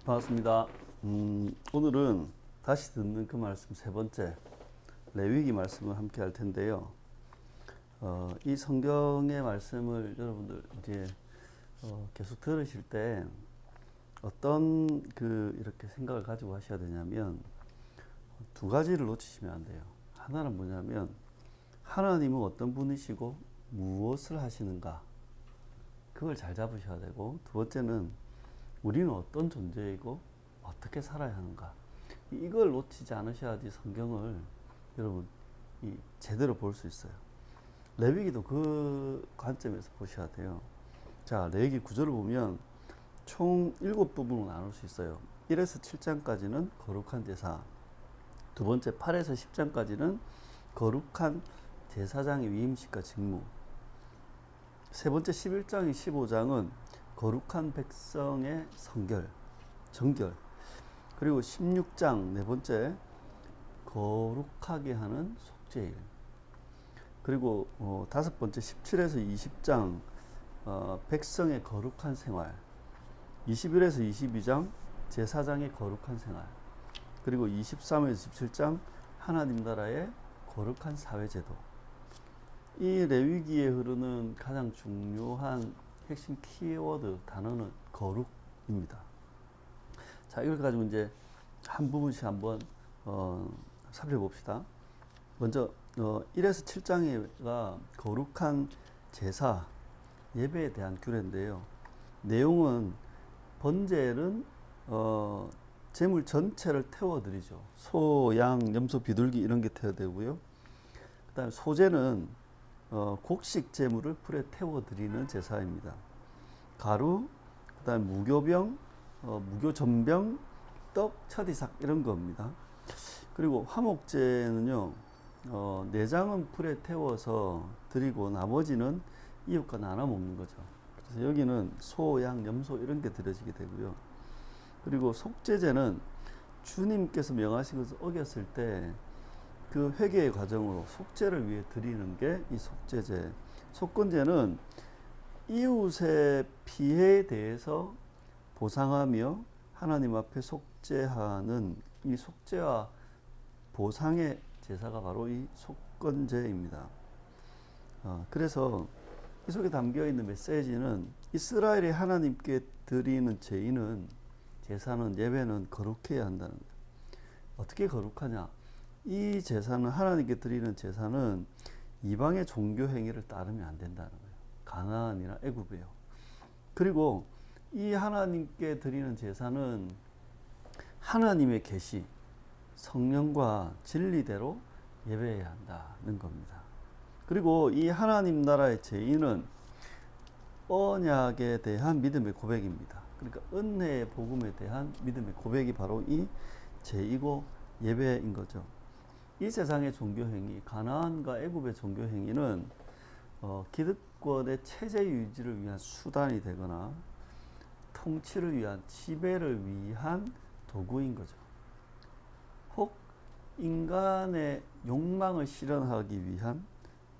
반갑습니다. 오늘은 다시 듣는 그 말씀 세 번째 레위기 말씀을 함께 할 텐데요. 이 성경의 말씀을 여러분들 이제 계속 들으실 때 어떤 이렇게 생각을 가지고 하셔야 되냐면 두 가지를 놓치시면 안 돼요. 하나는 뭐냐면 하나님은 어떤 분이시고 무엇을 하시는가, 그걸 잘 잡으셔야 되고, 두 번째는 우리는 어떤 존재이고 어떻게 살아야 하는가, 이걸 놓치지 않으셔야지 성경을 여러분 제대로 볼 수 있어요. 레위기도 그 관점에서 보셔야 돼요. 자, 레위기 9절을 보면 총 7부분으로 나눌 수 있어요. 1에서 7장까지는 거룩한 제사, 두 번째 8에서 10장까지는 거룩한 제사장의 위임식과 직무, 세 번째 11장이 15장은 거룩한 백성의 정결, 그리고 16장 네 번째 거룩하게 하는 속죄일, 그리고 다섯 번째 17에서 20장 백성의 거룩한 생활, 21에서 22장 제사장의 거룩한 생활, 그리고 23에서 17장 하나님 나라의 거룩한 사회제도. 이 레위기에 흐르는 가장 중요한 핵심 키워드 단어는 거룩입니다. 자, 이걸 가지고 이제 한 부분씩 한번 살펴봅시다. 먼저 1에서 7장가 거룩한 제사, 예배에 대한 규례인데요. 내용은 번제는 제물 전체를 태워드리죠. 소, 양, 염소, 비둘기 이런 게 태워되고요. 그 다음에 소제는 곡식 제물을 불에 태워드리는 제사입니다. 가루, 그 다음에 무교병, 무교전병, 떡, 첫이삭 이런 겁니다. 그리고 화목제는요, 내장은 불에 태워서 드리고 나머지는 이웃과 나눠 먹는 거죠. 그래서 여기는 소, 양, 염소 이런 게 드려지게 되고요. 그리고 속죄제는 주님께서 명하신 것을 어겼을 때 그 회개의 과정으로 속죄를 위해 드리는 게 이 속죄제. 속건제는 이웃의 피해에 대해서 보상하며 하나님 앞에 속죄하는 이 속죄와 보상의 제사가 바로 이 속건제입니다. 그래서 이 속에 담겨 있는 메시지는 이스라엘이 하나님께 드리는 제사는 예배는 거룩해야 한다는 거예요. 어떻게 거룩하냐? 이 제사는, 하나님께 드리는 제사는 이방의 종교 행위를 따르면 안 된다는 거예요. 가나안이나 애굽이에요. 그리고 이 하나님께 드리는 제사는 하나님의 계시, 성령과 진리대로 예배해야 한다는 겁니다. 그리고 이 하나님 나라의 제의는 언약에 대한 믿음의 고백입니다. 그러니까 은혜의 복음에 대한 믿음의 고백이 바로 이 제의고 예배인 거죠. 이 세상의 종교행위, 가나안과 애굽의 종교행위는 기득권의 체제 유지를 위한 수단이 되거나 통치를 위한, 지배를 위한 도구인 거죠. 혹 인간의 욕망을 실현하기 위한,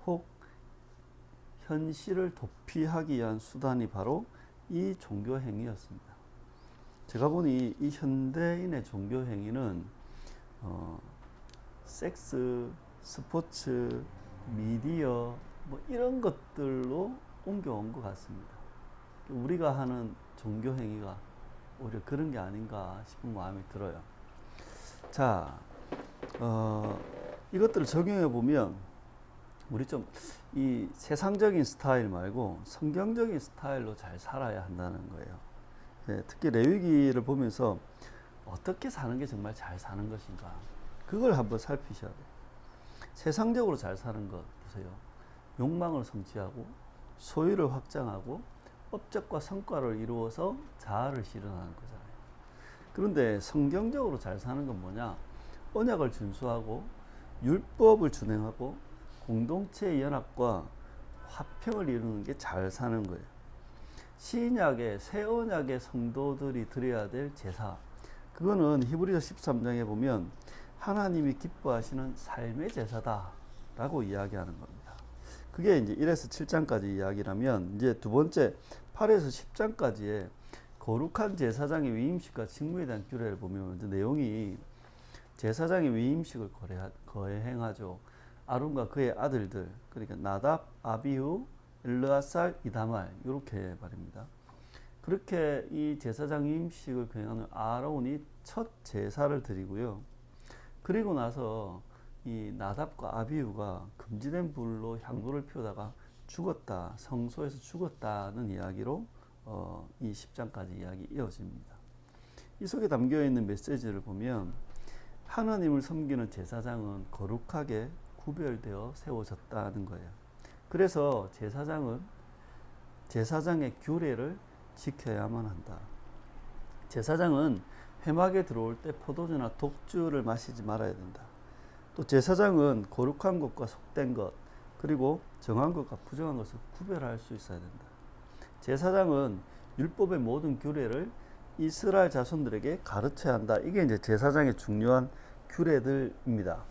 혹 현실을 도피하기 위한 수단이 바로 이 종교행위였습니다. 제가 보니 이 현대인의 종교행위는 섹스, 스포츠, 미디어 이런 것들로 옮겨온 것 같습니다. 우리가 하는 종교행위가 오히려 그런 게 아닌가 싶은 마음이 들어요. 자, 이것들을 적용해 보면 우리 좀 이 세상적인 스타일 말고 성경적인 스타일로 잘 살아야 한다는 거예요. 네, 특히 레위기를 보면서 어떻게 사는 게 정말 잘 사는 것인가, 그걸 한번 살피셔야 돼요. 세상적으로 잘 사는 것 보세요. 욕망을 성취하고 소유를 확장하고 업적과 성과를 이루어서 자아를 실현하는 거잖아요. 그런데 성경적으로 잘 사는 건 뭐냐? 언약을 준수하고 율법을 준행하고 공동체의 연합과 화평을 이루는 게 잘 사는 거예요. 신약의, 새 언약의 성도들이 드려야 될 제사, 그거는 히브리서 13장에 보면 하나님이 기뻐하시는 삶의 제사다라고 이야기하는 겁니다. 그게 이제 1에서 7장까지 이야기라면, 이제 두 번째 8에서 10장까지의 거룩한 제사장의 위임식과 직무에 대한 규례를 보면 먼저 내용이 제사장의 위임식을 거행하죠. 아론과 그의 아들들, 그러니까 나답, 아비후, 엘르아살, 이다말 이렇게 말입니다. 그렇게 이 제사장 위임식을 거행하는 아론이 첫 제사를 드리고요. 그리고 나서 이 나답과 아비후가 금지된 불로 향로를 피우다가 죽었다, 성소에서 죽었다는 이야기로 이 10장까지 이야기 이어집니다. 이 속에 담겨 있는 메시지를 보면 하나님을 섬기는 제사장은 거룩하게 구별되어 세워졌다는 거예요. 그래서 제사장은 제사장의 규례를 지켜야만 한다. 제사장은 회막에 들어올 때 포도주나 독주를 마시지 말아야 된다. 또 제사장은 거룩한 것과 속된 것, 그리고 정한 것과 부정한 것을 구별할 수 있어야 된다. 제사장은 율법의 모든 규례를 이스라엘 자손들에게 가르쳐야 한다. 이게 이제 제사장의 중요한 규례들입니다.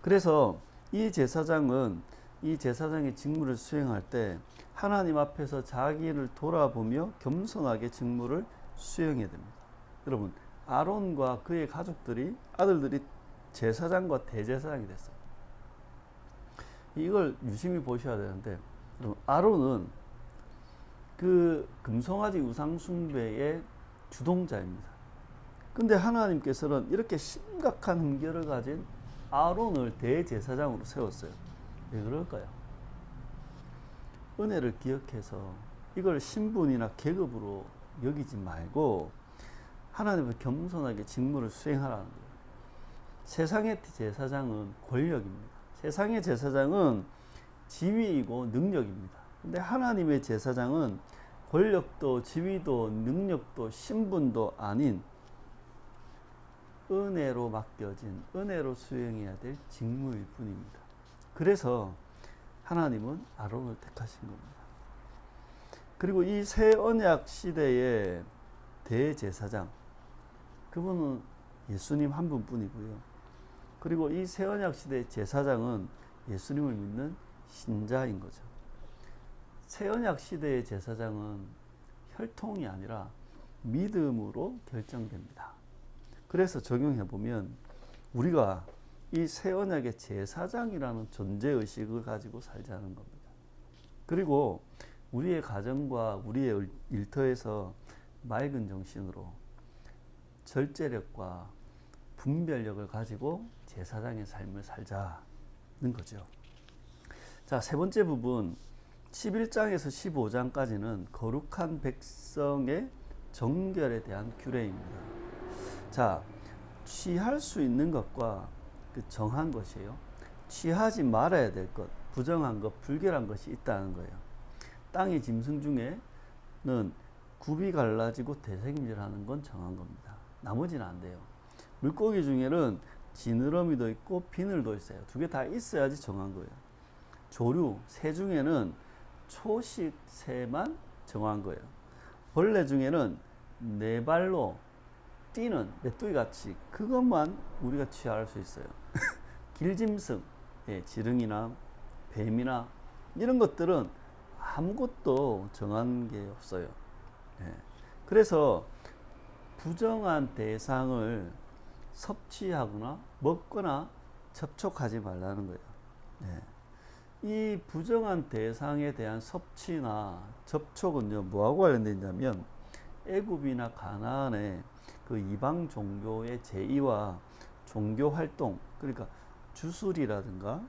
그래서 이 제사장은 이 제사장의 직무를 수행할 때 하나님 앞에서 자기를 돌아보며 겸손하게 직무를 수행해야 됩니다. 여러분, 아론과 그의 가족들이 아들들이 제사장과 대제사장이 됐어요. 이걸 유심히 보셔야 되는데, 여러분, 아론은 그 금송아지 우상 숭배의 주동자입니다. 근데 하나님께서는 이렇게 심각한 흠결을 가진 아론을 대제사장으로 세웠어요. 왜 그럴까요? 은혜를 기억해서 이걸 신분이나 계급으로 여기지 말고 하나님 앞에 겸손하게 직무를 수행하라는 거예요. 세상의 제사장은 권력입니다. 세상의 제사장은 지위이고 능력입니다. 근데 하나님의 제사장은 권력도 지위도 능력도 신분도 아닌 은혜로 맡겨진, 은혜로 수행해야 될 직무일 뿐입니다. 그래서 하나님은 아론을 택하신 겁니다. 그리고 이 새 언약 시대의 대제사장, 그분은 예수님 한 분뿐이고요. 그리고 이 새 언약 시대의 제사장은 예수님을 믿는 신자인 거죠. 새 언약 시대의 제사장은 혈통이 아니라 믿음으로 결정됩니다. 그래서 적용해 보면 우리가 이 새 언약의 제사장이라는 존재의식을 가지고 살자는 겁니다. 그리고 우리의 가정과 우리의 일터에서 맑은 정신으로 절제력과 분별력을 가지고 제사장의 삶을 살자는 거죠. 자, 세 번째 부분 11장에서 15장까지는 거룩한 백성의 정결에 대한 규례입니다. 자, 취할 수 있는 것과 정한 것이에요. 취하지 말아야 될 것, 부정한 것, 불결한 것이 있다는 거예요. 땅의 짐승 중에는 굽이 갈라지고 대생질하는 건 정한 겁니다. 나머지는 안 돼요. 물고기 중에는 지느러미도 있고 비늘도 있어요. 두 개 다 있어야지 정한 거예요. 조류, 새 중에는 초식 새만 정한 거예요. 벌레 중에는 네 발로 뛰는 메뚜기 같이 그것만 우리가 취할 수 있어요. 길짐승, 지렁이나 뱀이나 이런 것들은 아무것도 정한 게 없어요. 그래서 부정한 대상을 섭취하거나 먹거나 접촉하지 말라는 거예요. 이 부정한 대상에 대한 섭취나 접촉은요, 뭐하고 관련되어 있냐면 애굽이나 가나안의 그 이방 종교의 제의와 종교 활동, 그러니까 주술이라든가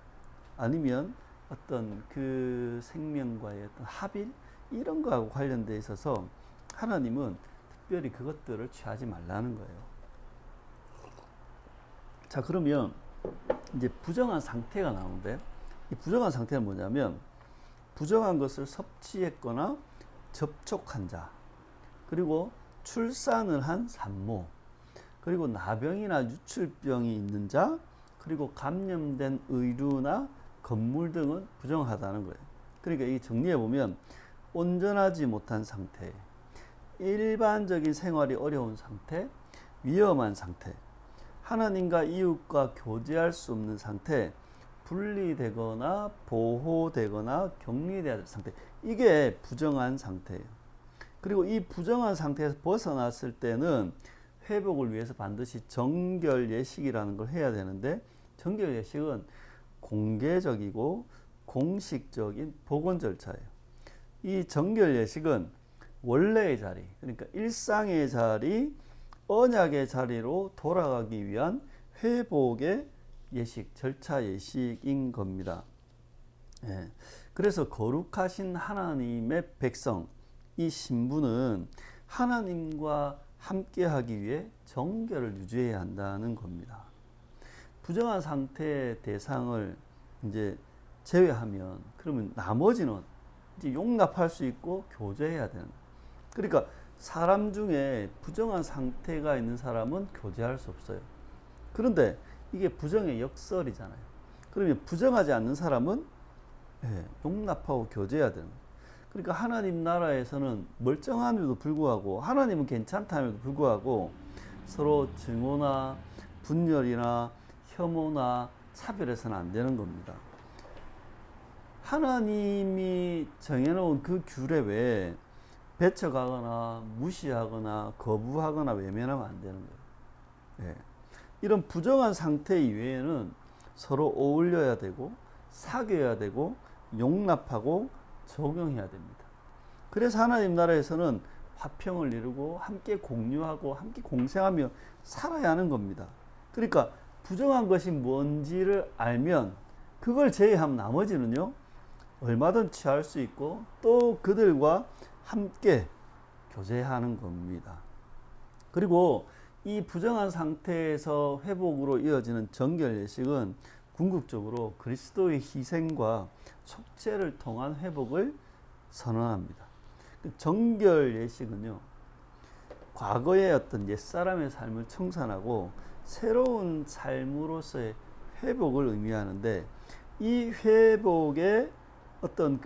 아니면 어떤 그 생명과의 어떤 합일 이런 거하고 관련되어 있어서 하나님은 특별히 그것들을 취하지 말라는 거예요. 자, 그러면 이제 부정한 상태가 나오는데 이 부정한 상태는 뭐냐면 부정한 것을 섭취했거나 접촉한 자, 그리고 출산을 한 산모, 그리고 나병이나 유출병이 있는 자, 그리고 감염된 의류나 건물 등은 부정하다는 거예요. 그러니까 이 정리해 보면 온전하지 못한 상태, 일반적인 생활이 어려운 상태, 위험한 상태, 하나님과 이웃과 교제할 수 없는 상태, 분리되거나 보호되거나 격리되어야 될 상태, 이게 부정한 상태예요. 그리고 이 부정한 상태에서 벗어났을 때는 회복을 위해서 반드시 정결 예식이라는 걸 해야 되는데, 정결 예식은 공개적이고 공식적인 복원 절차예요. 이 정결 예식은 원래의 자리, 그러니까 일상의 자리, 언약의 자리로 돌아가기 위한 회복의 예식, 절차 예식인 겁니다. 예. 그래서 거룩하신 하나님의 백성, 이 신부는 하나님과 함께하기 위해 정결을 유지해야 한다는 겁니다. 부정한 상태의 대상을 이제 제외하면, 그러면 나머지는 이제 용납할 수 있고 교제해야 되는. 그러니까 사람 중에 부정한 상태가 있는 사람은 교제할 수 없어요. 그런데 이게 부정의 역설이잖아요. 그러면 부정하지 않는 사람은 용납하고 교제해야 되는 거예요. 그러니까 하나님 나라에서는 멀쩡함에도 불구하고, 하나님은 괜찮다함에도 불구하고 서로 증오나 분열이나 혐오나 차별해서는 안 되는 겁니다. 하나님이 정해놓은 그 규례 외에 배척하거나 무시하거나 거부하거나 외면하면 안 되는 거예요. 예. 이런 부정한 상태 이외에는 서로 어울려야 되고 사귀어야 되고 용납하고 적용해야 됩니다. 그래서 하나님 나라에서는 화평을 이루고 함께 공유하고 함께 공생하며 살아야 하는 겁니다. 그러니까 부정한 것이 뭔지를 알면 그걸 제외하면 나머지는요 얼마든 취할 수 있고 또 그들과 함께 교제하는 겁니다. 그리고 이 부정한 상태에서 회복으로 이어지는 정결 예식은 궁극적으로 그리스도의 희생과 속죄를 통한 회복을 선언합니다. 정결 예식은요, 과거의 어떤 옛사람의 삶을 청산하고 새로운 삶으로서의 회복을 의미하는데, 이 회복의 어떤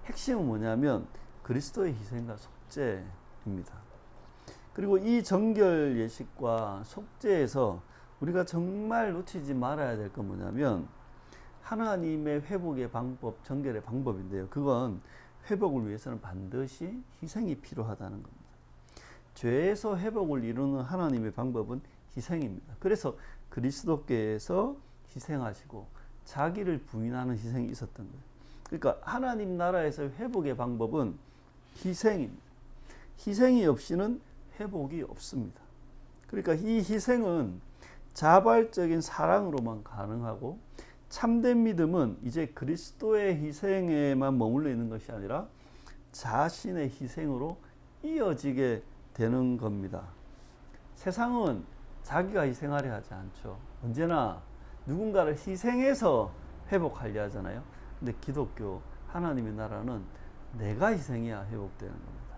핵심은 뭐냐면 그리스도의 희생과 속죄입니다. 그리고 이 정결 예식과 속죄에서 우리가 정말 놓치지 말아야 될 건 뭐냐면 하나님의 회복의 방법, 정결의 방법인데요. 그건 회복을 위해서는 반드시 희생이 필요하다는 겁니다. 죄에서 회복을 이루는 하나님의 방법은 희생입니다. 그래서 그리스도께서 희생하시고 자기를 부인하는 희생이 있었던 거예요. 그러니까 하나님 나라에서 회복의 방법은 희생입니다. 희생이 없이는 회복이 없습니다. 그러니까 이 희생은 자발적인 사랑으로만 가능하고, 참된 믿음은 이제 그리스도의 희생에만 머물러 있는 것이 아니라 자신의 희생으로 이어지게 되는 겁니다. 세상은 자기가 희생하려 하지 않죠. 언제나 누군가를 희생해서 회복하려 하잖아요. 근데 기독교, 하나님의 나라는 내가 희생해야 회복되는 겁니다.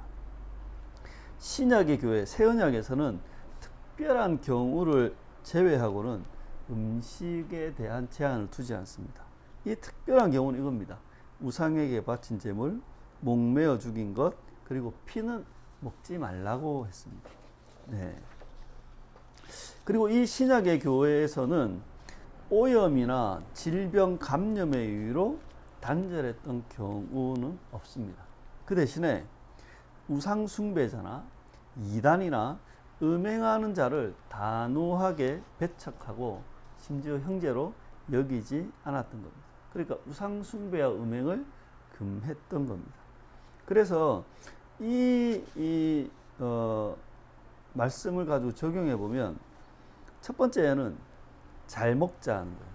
신약의 교회, 새언약에서는 특별한 경우를 제외하고는 음식에 대한 제한을 두지 않습니다. 이 특별한 경우는 이겁니다. 우상에게 바친 제물, 목매어 죽인 것, 그리고 피는 먹지 말라고 했습니다. 네. 그리고 이 신약의 교회에서는 오염이나 질병 감염의 이유로 단절했던 경우는 없습니다. 그 대신에 우상 숭배자나 이단이나 음행하는 자를 단호하게 배척하고 심지어 형제로 여기지 않았던 겁니다. 그러니까 우상 숭배와 음행을 금했던 겁니다. 그래서 이 말씀을 가지고 적용해 보면, 첫 번째는 잘 먹자는 거예요.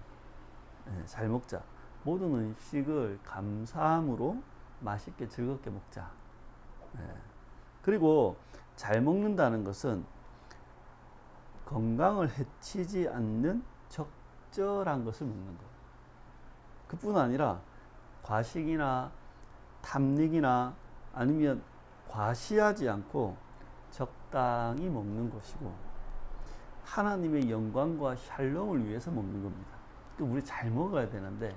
네, 잘 먹자. 모든 음식을 감사함으로 맛있게 즐겁게 먹자. 네. 그리고 잘 먹는다는 것은 건강을 해치지 않는 적절한 것을 먹는 거예요. 그뿐 아니라 과식이나 탐닉이나 아니면 과시하지 않고 적당히 먹는 것이고, 하나님의 영광과 샬롬을 위해서 먹는 겁니다. 우리 잘 먹어야 되는데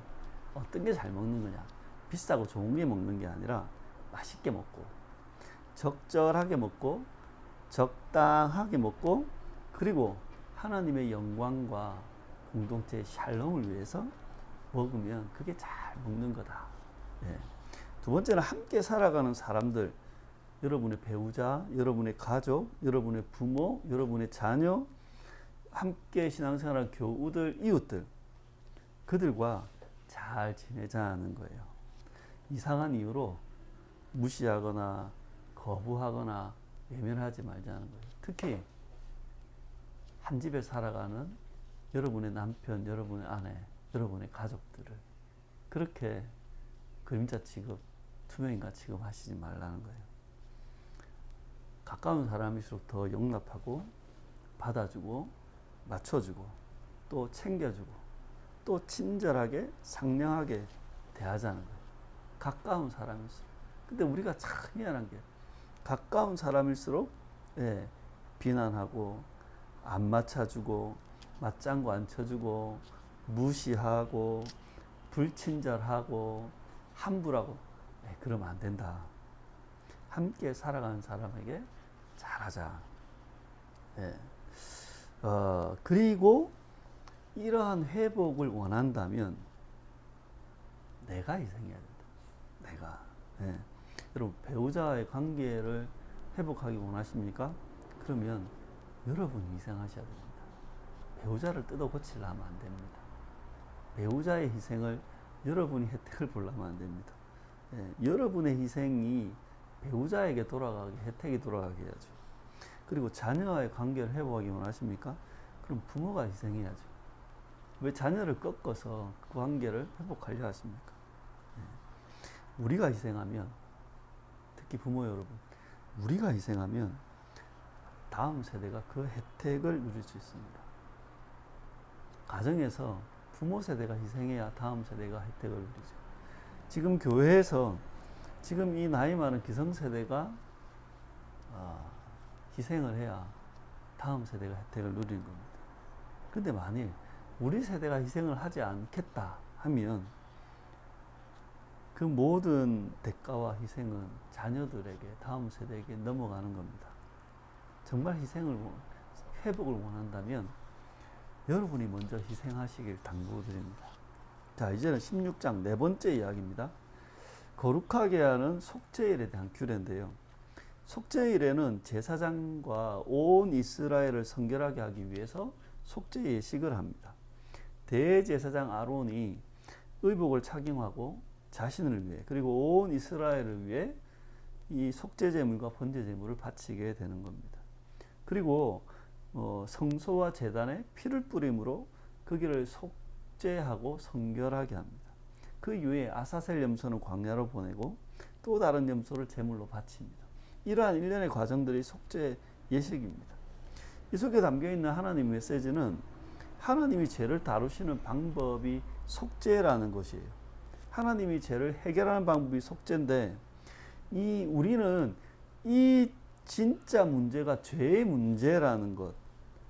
어떤 게 잘 먹는 거냐? 비싸고 좋은 게 먹는 게 아니라 맛있게 먹고 적절하게 먹고 적당하게 먹고, 그리고 하나님의 영광과 공동체의 샬롬을 위해서 먹으면 그게 잘 먹는 거다. 예. 두 번째는 함께 살아가는 사람들, 여러분의 배우자, 여러분의 가족, 여러분의 부모, 여러분의 자녀, 함께 신앙생활한 교우들, 이웃들, 그들과 잘 지내자는 거예요. 이상한 이유로 무시하거나 거부하거나 외면하지 말자는 거예요. 특히 한 집에 살아가는 여러분의 남편, 여러분의 아내, 여러분의 가족들을 그렇게 그림자 취급, 투명인간 취급하시지 말라는 거예요. 가까운 사람일수록 더 용납하고 받아주고 맞춰주고 또 챙겨주고 또 친절하게 상냥하게 대하자는 거예요. 가까운 사람일수록. 근데 우리가 참 미안한 게 가까운 사람일수록 비난하고 안 맞춰주고 맞장구 안 쳐주고 무시하고 불친절하고 함부라고 그러면 안 된다. 함께 살아가는 사람에게 잘하자. 그리고 이러한 회복을 원한다면 내가 희생해야 된다. 내가. 여러분 배우자와의 관계를 회복하기 원하십니까? 그러면 여러분이 희생하셔야 됩니다. 배우자를 뜯어 고치려 하면 안 됩니다. 배우자의 희생을 여러분이 혜택을 보려면 안 됩니다. 여러분의 희생이 배우자에게 돌아가게 혜택이 돌아가게 해야죠. 그리고 자녀와의 관계를 회복하기 원하십니까? 그럼 부모가 희생해야죠. 왜 자녀를 꺾어서 그 관계를 회복하려 하십니까? 우리가 희생하면 특히 부모 여러분 우리가 희생하면 다음 세대가 그 혜택을 누릴 수 있습니다. 가정에서 부모 세대가 희생해야 다음 세대가 혜택을 누리죠. 지금 교회에서 지금 이 나이 많은 기성세대가 희생을 해야 다음 세대가 혜택을 누리는 겁니다. 근데 만일 우리 세대가 희생을 하지 않겠다 하면 그 모든 대가와 희생은 자녀들에게 다음 세대에게 넘어가는 겁니다. 정말 회복을 원한다면 여러분이 먼저 희생하시길 당부드립니다. 자, 이제는 16장 네 번째 이야기입니다. 거룩하게 하는 속죄일에 대한 규례인데요. 속죄일에는 제사장과 온 이스라엘을 성결하게 하기 위해서 속죄 예식을 합니다. 대제사장 아론이 의복을 착용하고 자신을 위해 그리고 온 이스라엘을 위해 이 속죄제물과 번제제물을 바치게 되는 겁니다. 그리고 성소와 제단에 피를 뿌림으로 거기를 속죄하고 성결하게 합니다. 그 이후에 아사셀 염소는 광야로 보내고 또 다른 염소를 제물로 바칩니다. 이러한 일련의 과정들이 속죄 예식입니다. 이 속에 담겨있는 하나님의 메시지는 하나님이 죄를 다루시는 방법이 속죄라는 것이에요. 하나님이 죄를 해결하는 방법이 속죄인데 우리는 이 진짜 문제가 죄의 문제라는 것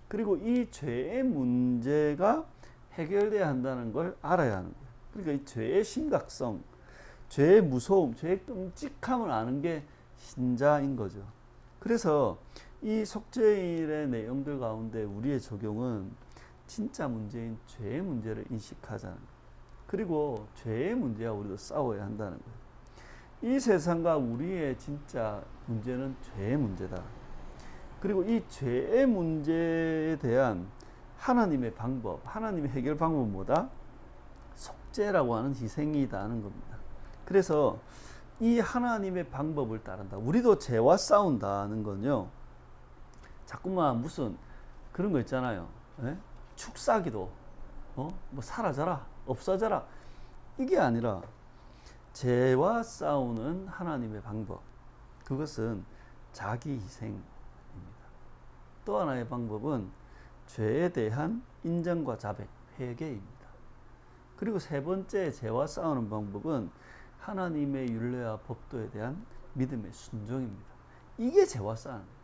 그리고 이 죄의 문제가 해결돼야 한다는 걸 알아야 하는 거예요. 그러니까 이 죄의 심각성, 죄의 무서움, 죄의 끔찍함을 아는 게 신자인 거죠. 그래서 이 속죄일의 내용들 가운데 우리의 적용은 진짜 문제인 죄의 문제를 인식하자는 거예요. 그리고 죄의 문제와 우리도 싸워야 한다는 거예요. 이 세상과 우리의 진짜 문제는 죄의 문제다. 그리고 이 죄의 문제에 대한 하나님의 방법, 하나님의 해결 방법은 뭐다? 속죄라고 하는 희생이다 하는 겁니다. 그래서 이 하나님의 방법을 따른다. 우리도 죄와 싸운다는 건요. 자꾸만 무슨 그런 거 있잖아요. 축사기도 뭐 사라져라, 없어져라. 이게 아니라 죄와 싸우는 하나님의 방법. 그것은 자기 희생입니다. 또 하나의 방법은 죄에 대한 인정과 자백, 회개입니다. 그리고 세 번째 죄와 싸우는 방법은 하나님의 율례와 법도에 대한 믿음의 순종입니다. 이게 죄와 싸우는 거예요.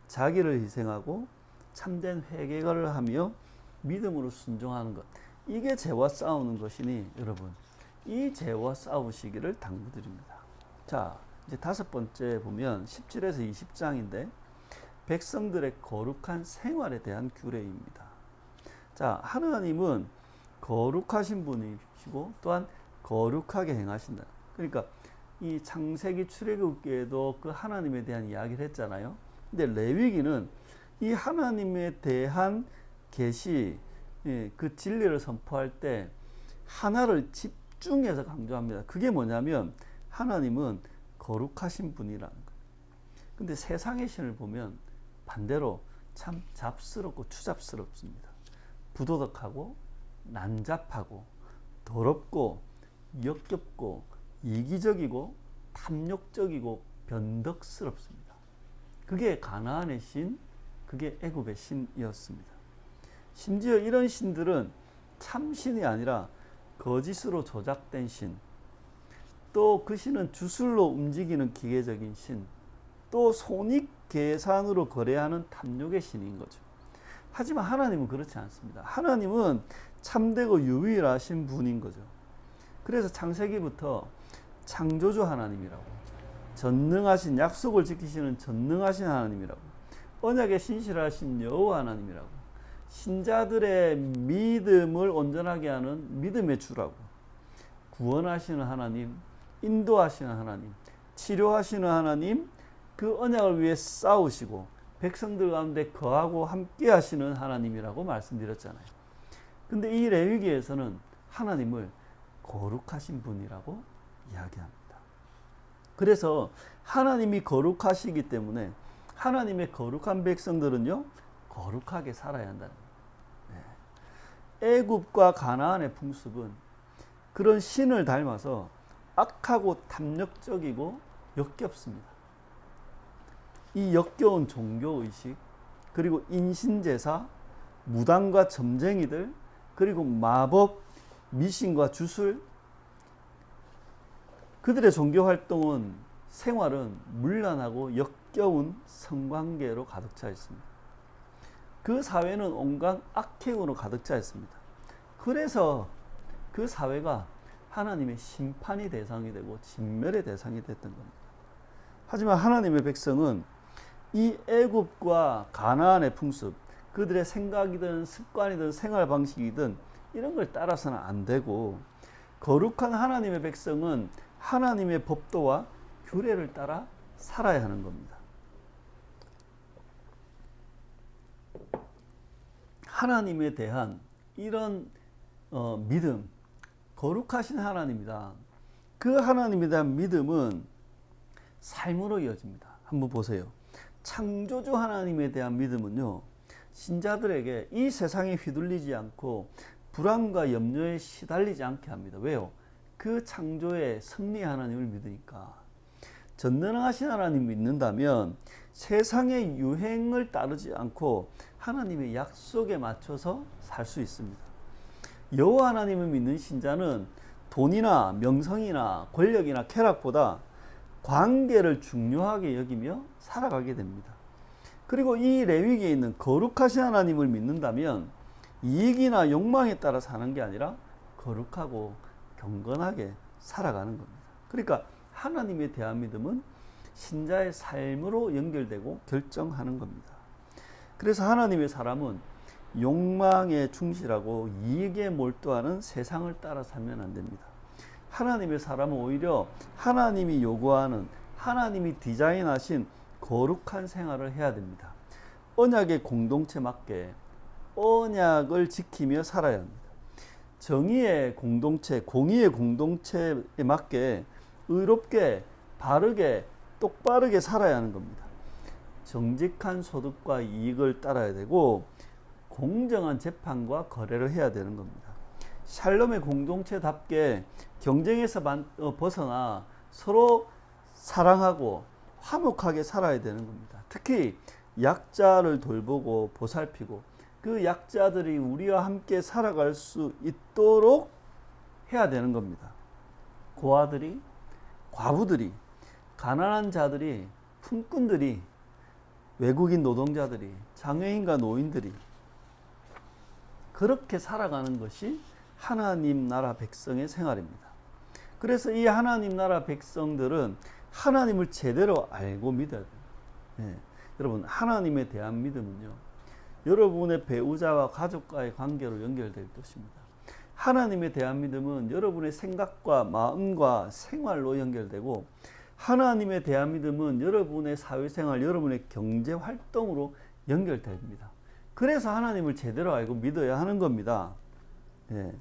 자기를 희생하고 참된 회개를 하며 믿음으로 순종하는 것. 이게 죄와 싸우는 것이니 여러분 이 죄와 싸우시기를 당부드립니다. 자, 이제 다섯 번째 보면 17에서 20장인데 백성들의 거룩한 생활에 대한 규례입니다. 자, 하나님은 거룩하신 분이시고 또한 거룩하게 행하신다. 그러니까 이 창세기 출애굽기에도 그 하나님에 대한 이야기를 했잖아요. 근데 레위기는 이 하나님에 대한 계시, 그 진리를 선포할 때 하나를 집중해서 강조합니다. 그게 뭐냐면 하나님은 거룩하신 분이라는 거예요. 근데 세상의 신을 보면 반대로 참 잡스럽고 추잡스럽습니다. 부도덕하고 난잡하고 더럽고 역겹고 이기적이고 탐욕적이고 변덕스럽습니다. 그게 가나안의 신, 그게 애굽의 신이었습니다. 심지어 이런 신들은 참신이 아니라 거짓으로 조작된 신, 또 그 신은 주술로 움직이는 기계적인 신, 또 손익 계산으로 거래하는 탐욕의 신인 거죠. 하지만 하나님은 그렇지 않습니다. 하나님은 참되고 유일하신 분인 거죠. 그래서 창세기부터 창조주 하나님이라고, 전능하신, 약속을 지키시는 전능하신 하나님이라고, 언약에 신실하신 여호와 하나님이라고, 신자들의 믿음을 온전하게 하는 믿음의 주라고, 구원하시는 하나님, 인도하시는 하나님, 치료하시는 하나님, 그 언약을 위해 싸우시고 백성들 가운데 거하고 함께 하시는 하나님이라고 말씀드렸잖아요. 근데 이 레위기에서는 하나님을 거룩하신 분이라고 이야기합니다. 그래서 하나님이 거룩하시기 때문에 하나님의 거룩한 백성들은요, 거룩하게 살아야 한다는 거예요. 애굽과 가나안의 풍습은 그런 신을 닮아서 악하고 탐욕적이고 역겹습니다. 이 역겨운 종교의식, 그리고 인신제사, 무당과 점쟁이들, 그리고 마법, 미신과 주술, 그들의 종교활동은, 생활은 문란하고 역겨운 성관계로 가득 차 있습니다. 그 사회는 온갖 악행으로 가득 차 있습니다. 그래서 그 사회가 하나님의 심판의 대상이 되고 진멸의 대상이 됐던 겁니다. 하지만 하나님의 백성은 이 애굽과 가나안의 풍습, 그들의 생각이든 습관이든 생활 방식이든 이런 걸 따라서는 안 되고, 거룩한 하나님의 백성은 하나님의 법도와 규례를 따라 살아야 하는 겁니다. 하나님에 대한 이런 믿음, 거룩하신 하나님이다. 그 하나님에 대한 믿음은 삶으로 이어집니다. 한번 보세요. 창조주 하나님에 대한 믿음은요, 신자들에게 이 세상에 휘둘리지 않고 불안과 염려에 시달리지 않게 합니다. 왜요? 그 창조의 승리 하나님을 믿으니까. 전능하신 하나님을 믿는다면 세상의 유행을 따르지 않고 하나님의 약속에 맞춰서 살 수 있습니다. 여호와 하나님을 믿는 신자는 돈이나 명성이나 권력이나 쾌락보다 관계를 중요하게 여기며 살아가게 됩니다. 그리고 이 레위기에 있는 거룩하신 하나님을 믿는다면 이익이나 욕망에 따라 사는 게 아니라 거룩하고 경건하게 살아가는 겁니다. 그러니까 하나님에 대한 믿음은 신자의 삶으로 연결되고 결정하는 겁니다. 그래서 하나님의 사람은 욕망에 충실하고 이익에 몰두하는 세상을 따라 살면 안 됩니다. 하나님의 사람은 오히려 하나님이 요구하는, 하나님이 디자인하신 거룩한 생활을 해야 됩니다. 언약의 공동체 맞게 언약을 지키며 살아야 합니다. 정의의 공동체, 공의의 공동체에 맞게 의롭게, 바르게, 똑바르게 살아야 하는 겁니다. 정직한 소득과 이익을 따라야 되고 공정한 재판과 거래를 해야 되는 겁니다. 샬롬의 공동체답게 경쟁에서 벗어나 서로 사랑하고 화목하게 살아야 되는 겁니다. 특히 약자를 돌보고 보살피고 그 약자들이 우리와 함께 살아갈 수 있도록 해야 되는 겁니다. 고아들이, 과부들이, 가난한 자들이, 품꾼들이, 외국인 노동자들이, 장애인과 노인들이 그렇게 살아가는 것이 하나님 나라 백성의 생활입니다. 그래서 이 하나님 나라 백성들은 하나님을 제대로 알고 믿어야 돼요. 여러분, 하나님에 대한 믿음은요, 여러분의 배우자와 가족과의 관계로 연결될 것입니다. 하나님에 대한 믿음은 여러분의 생각과 마음과 생활로 연결되고, 하나님에 대한 믿음은 여러분의 사회생활, 여러분의 경제활동으로 연결됩니다. 그래서 하나님을 제대로 알고 믿어야 하는 겁니다. 예.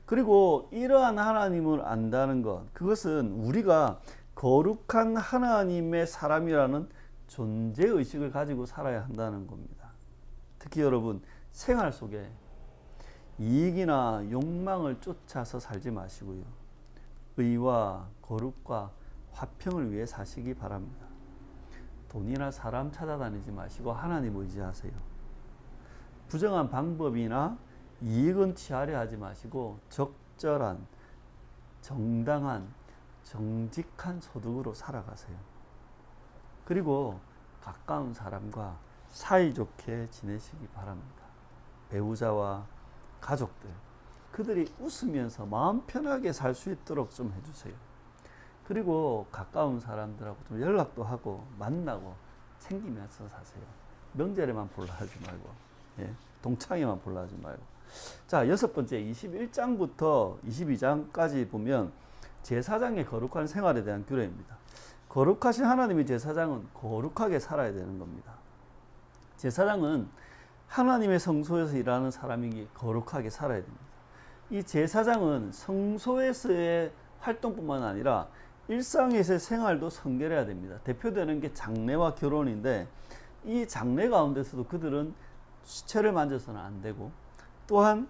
그리고 이러한 하나님을 안다는 것, 그것은 우리가 거룩한 하나님의 사람이라는 존재의식을 가지고 살아야 한다는 겁니다. 특히 여러분, 생활 속에 이익이나 욕망을 쫓아서 살지 마시고요. 의와 거룩과 화평을 위해 사시기 바랍니다. 돈이나 사람 찾아다니지 마시고 하나님 의지하세요. 부정한 방법이나 이익은 취하려 하지 마시고 적절한, 정당한, 정직한 소득으로 살아가세요. 그리고 가까운 사람과 사이좋게 지내시기 바랍니다. 배우자와 가족들, 그들이 웃으면서 마음 편하게 살 수 있도록 좀 해주세요. 그리고 가까운 사람들하고 좀 연락도 하고 만나고 챙기면서 사세요. 명절에만 보려 하지 말고, 예, 동창회만 보려 하지 말고. 자, 6번째 21장부터 22장까지 보면 제사장의 거룩한 생활에 대한 규례입니다. 거룩하신 하나님의 제사장은 거룩하게 살아야 되는 겁니다. 제사장은 하나님의 성소에서 일하는 사람이기에 거룩하게 살아야 됩니다. 이 제사장은 성소에서의 활동뿐만 아니라 일상에서의 생활도 성결해야 됩니다. 대표되는 게 장례와 결혼인데, 이 장례 가운데서도 그들은 시체를 만져서는 안 되고, 또한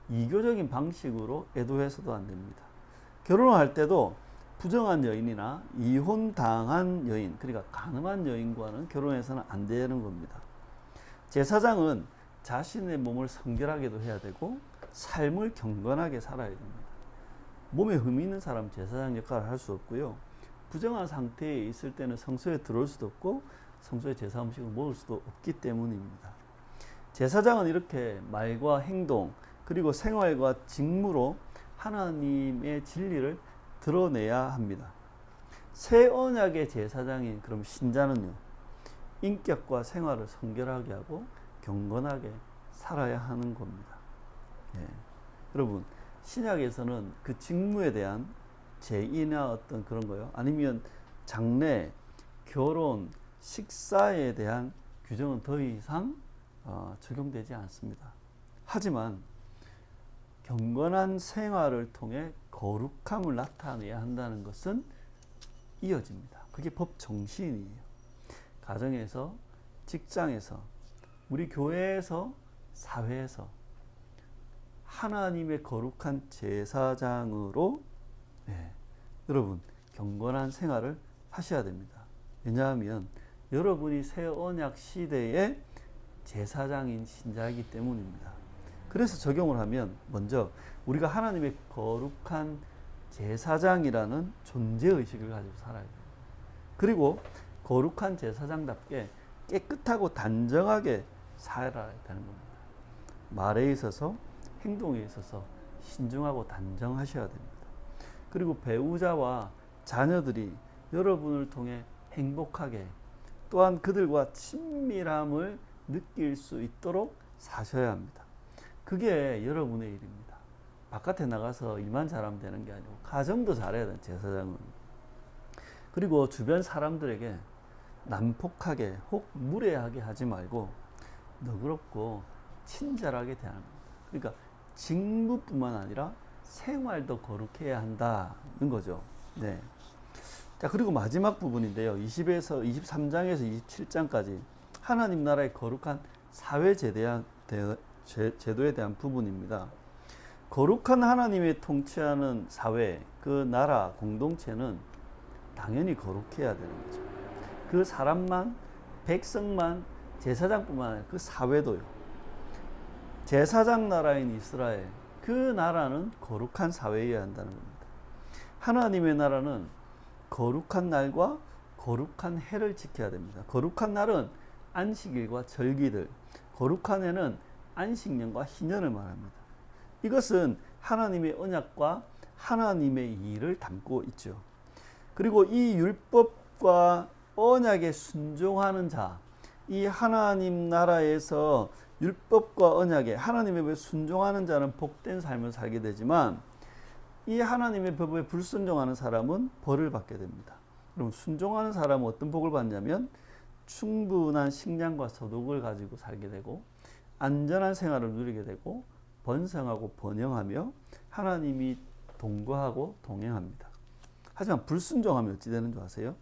이교적인 방식으로 애도해서도 안 됩니다. 결혼을 할 때도 부정한 여인이나 이혼당한 여인, 그러니까 간음한 여인과는 결혼해서는 안 되는 겁니다. 제사장은 자신의 몸을 성결하게도 해야 되고 삶을 경건하게 살아야 됩니다. 몸에 흠이 있는 사람 제사장 역할을 할 수 없고요. 부정한 상태에 있을 때는 성소에 들어올 수도 없고 성소에 제사 음식을 먹을 수도 없기 때문입니다. 제사장은 이렇게 말과 행동 그리고 생활과 직무로 하나님의 진리를 드러내야 합니다. 새 언약의 제사장인 그럼 신자는요, 인격과 생활을 성결하게 하고 경건하게 살아야 하는 겁니다. 예. 여러분, 신약에서는 그 직무에 대한 제의나 어떤 그런 거요, 아니면 장례, 결혼, 식사에 대한 규정은 더 이상 적용되지 않습니다. 하지만 경건한 생활을 통해 거룩함을 나타내야 한다는 것은 이어집니다. 그게 법 정신이에요. 가정에서, 직장에서, 우리 교회에서, 사회에서 하나님의 거룩한 제사장으로 여러분 경건한 생활을 하셔야 됩니다. 왜냐하면 여러분이 새 언약 시대의 제사장인 신자이기 때문입니다. 그래서 적용을 하면 먼저 우리가 하나님의 거룩한 제사장이라는 존재의식을 가지고 살아야 돼요. 그리고 거룩한 제사장답게 깨끗하고 단정하게 살아야 되는 겁니다. 말에 있어서, 행동에 있어서 신중하고 단정하셔야 됩니다. 그리고 배우자와 자녀들이 여러분을 통해 행복하게, 또한 그들과 친밀함을 느낄 수 있도록 사셔야 합니다. 그게 여러분의 일입니다. 바깥에 나가서 일만 잘하면 되는 게 아니고 가정도 잘해야 돼요, 제사장은. 그리고 주변 사람들에게 난폭하게 혹 무례하게 하지 말고 너그럽고 친절하게 대하는 겁니다. 그러니까 직무뿐만 아니라 생활도 거룩해야 한다는 거죠. 네. 자, 그리고 마지막 부분인데요. 23장에서 27장까지 하나님 나라의 거룩한 사회 제도에 대한 부분입니다. 거룩한 하나님이 통치하는 사회, 그 나라, 공동체는 당연히 거룩해야 되는 거죠. 그 사람만, 백성만, 제사장뿐만 아니라 그 사회도요. 제사장 나라인 이스라엘, 그 나라는 거룩한 사회여야 한다는 겁니다. 하나님의 나라는 거룩한 날과 거룩한 해를 지켜야 됩니다. 거룩한 날은 안식일과 절기들, 거룩한 해는 안식년과 희년을 말합니다. 이것은 하나님의 언약과 하나님의 일을 담고 있죠. 그리고 이 율법과 언약에 순종하는 자, 이 하나님 나라에서 율법과 언약에 하나님의 법에 순종하는 자는 복된 삶을 살게 되지만 이 하나님의 법에 불순종하는 사람은 벌을 받게 됩니다. 그럼 순종하는 사람은 어떤 복을 받냐면 충분한 식량과 소득을 가지고 살게 되고 안전한 생활을 누리게 되고 번성하고 번영하며 하나님이 동거하고 동행합니다. 하지만 불순종하면 어찌 되는 줄 아세요?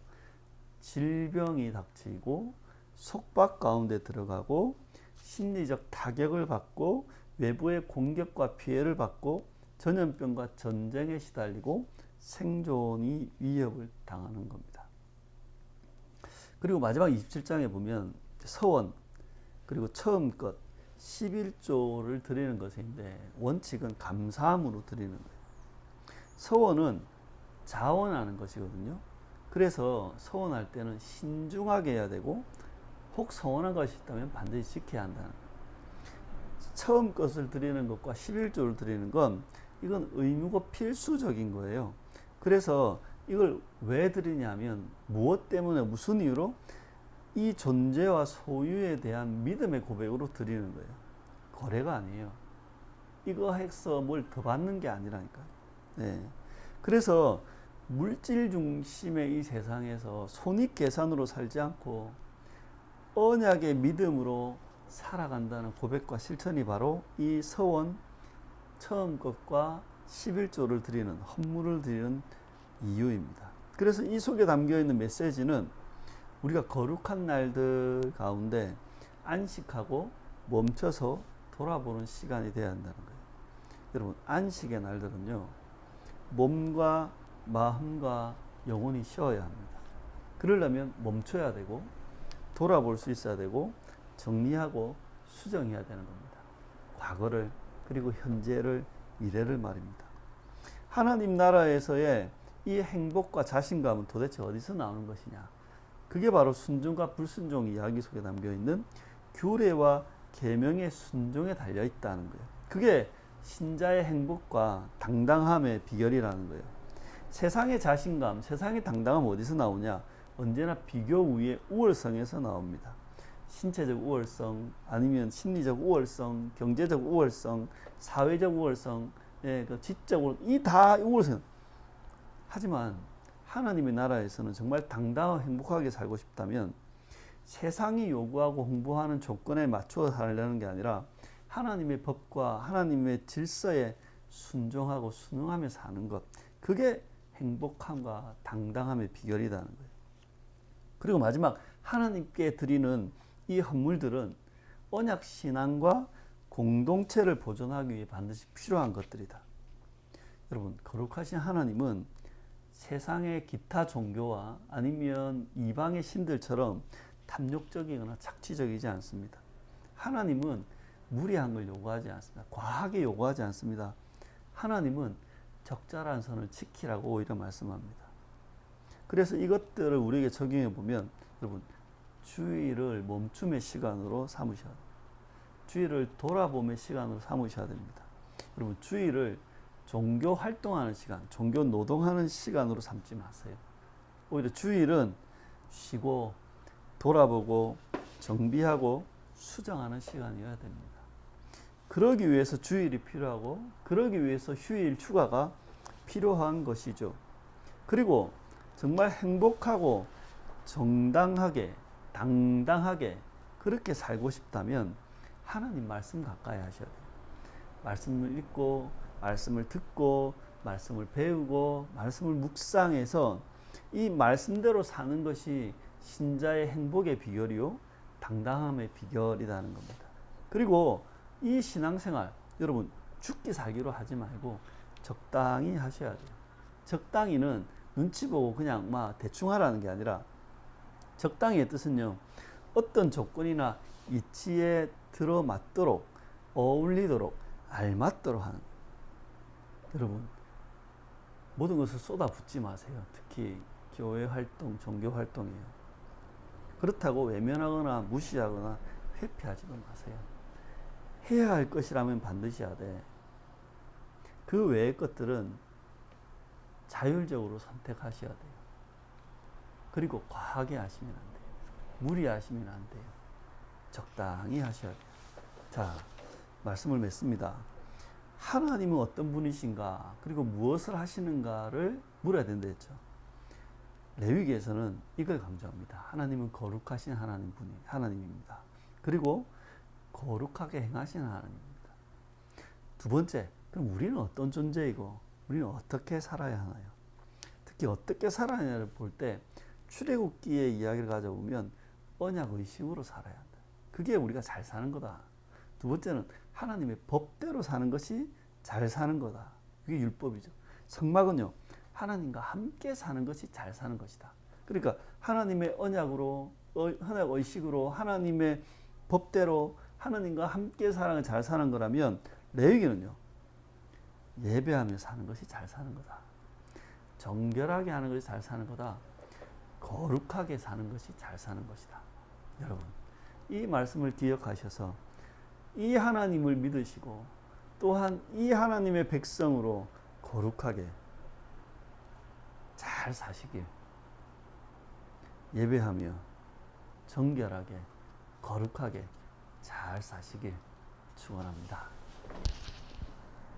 질병이 닥치고 속박 가운데 들어가고 심리적 타격을 받고 외부의 공격과 피해를 받고 전염병과 전쟁에 시달리고 생존이 위협을 당하는 겁니다. 그리고 마지막 27장에 보면 서원 그리고 처음 것 11조를 드리는 것인데 원칙은 감사함으로 드리는 거예요. 서원은 자원하는 것이거든요. 그래서 서원할 때는 신중하게 해야 되고 혹 서원한 것이 있다면 반드시 지켜야 한다는 거예요. 처음 것을 드리는 것과 11조를 드리는 건 이건 의무고 필수적인 거예요. 그래서 이걸 왜 드리냐면 무엇 때문에 무슨 이유로 이 존재와 소유에 대한 믿음의 고백으로 드리는 거예요. 거래가 아니에요. 이거 해서 뭘 더 받는 게 아니라니까요. 네. 그래서 물질 중심의 이 세상에서 손익계산으로 살지 않고 언약의 믿음으로 살아간다는 고백과 실천이 바로 이 서원 처음 것과 11조를 드리는 헌물을 드리는 이유입니다. 그래서 이 속에 담겨있는 메시지는 우리가 거룩한 날들 가운데 안식하고 멈춰서 돌아보는 시간이 되어야 한다는 거예요. 여러분 안식의 날들은요 몸과 마음과 영혼이 쉬어야 합니다. 그러려면 멈춰야 되고 돌아볼 수 있어야 되고 정리하고 수정해야 되는 겁니다. 과거를 그리고 현재를 미래를 말입니다. 하나님 나라에서의 이 행복과 자신감은 도대체 어디서 나오는 것이냐? 그게 바로 순종과 불순종 이야기 속에 담겨있는 규례와 계명의 순종에 달려있다는 거예요. 그게 신자의 행복과 당당함의 비결이라는 거예요. 세상의 자신감, 세상의 당당함 어디서 나오냐? 언제나 비교 위의 우월성에서 나옵니다. 신체적 우월성, 아니면 심리적 우월성, 경제적 우월성, 사회적 우월성, 지적으로 이 다 우월성. 하지만 하나님의 나라에서는 정말 당당하고 행복하게 살고 싶다면 세상이 요구하고 홍보하는 조건에 맞춰 살려는 게 아니라 하나님의 법과 하나님의 질서에 순종하고 순응하며 사는 것, 그게 행복함과 당당함의 비결이라는 거예요. 그리고 마지막 하나님께 드리는 이 헌물들은 언약 신앙과 공동체를 보존하기 위해 반드시 필요한 것들이다. 여러분 거룩하신 하나님은 세상의 기타 종교와 아니면 이방의 신들처럼 탐욕적이거나 착취적이지 않습니다. 하나님은 무리한 걸 요구하지 않습니다. 과하게 요구하지 않습니다. 하나님은 적절한 선을 지키라고 오히려 말씀합니다. 그래서 이것들을 우리에게 적용해 보면 여러분 주의를 멈춤의 시간으로 삼으셔야 됩니다. 주의를 돌아봄의 시간으로 삼으셔야 됩니다. 여러분 주의를 종교 활동하는 시간, 종교 노동하는 시간으로 삼지 마세요. 오히려 주일은 쉬고 돌아보고 정비하고 수정하는 시간이어야 됩니다. 그러기 위해서 주일이 필요하고 그러기 위해서 휴일 휴가가 필요한 것이죠. 그리고 정말 행복하고 정당하게 당당하게 그렇게 살고 싶다면 하나님 말씀 가까이 하셔야 돼요. 말씀을 읽고 말씀을 듣고 말씀을 배우고 말씀을 묵상해서 이 말씀대로 사는 것이 신자의 행복의 비결이요 당당함의 비결이라는 겁니다. 그리고 이 신앙생활 여러분 죽기 살기로 하지 말고 적당히 하셔야 돼요. 적당히는 눈치 보고 그냥 막 대충 하라는 게 아니라 적당히의 뜻은요 어떤 조건이나 이치에 들어맞도록 어울리도록 알맞도록 하는 거예요. 여러분 모든 것을 쏟아붓지 마세요. 특히 교회 활동, 종교 활동이에요. 그렇다고 외면하거나 무시하거나 회피하지도 마세요. 해야 할 것이라면 반드시 하되 그 외의 것들은 자율적으로 선택하셔야 돼요. 그리고 과하게 하시면 안 돼요. 무리하시면 안 돼요. 적당히 하셔야 돼요. 자, 말씀을 맺습니다. 하나님은 어떤 분이신가, 그리고 무엇을 하시는가를 물어야 된다 했죠. 레위기에서는 이걸 강조합니다. 하나님은 거룩하신 하나님입니다. 그리고 거룩하게 행하시는 하나님입니다. 두 번째, 그럼 우리는 어떤 존재이고 우리는 어떻게 살아야 하나요? 특히 어떻게 살아야 하냐를 볼 때 출애굽기의 이야기를 가져보면 언약 의식으로 살아야 한다. 그게 우리가 잘 사는 거다. 두 번째는 하나님의 법대로 사는 것이 잘 사는 거다. 그게 율법이죠. 성막은요, 하나님과 함께 사는 것이 잘 사는 것이다. 그러니까 하나님의 언약 의식으로 하나님의 법대로 하나님과 함께 사는 잘 사는 거라면, 레위기는요, 예배하며 사는 것이 잘 사는 거다. 정결하게 하는 것이 잘 사는 거다. 거룩하게 사는 것이 잘 사는 것이다. 여러분, 이 말씀을 기억하셔서 이 하나님을 믿으시고 또한 이 하나님의 백성으로 거룩하게 잘 사시길, 예배하며 정결하게 거룩하게 잘 사시길 축원합니다.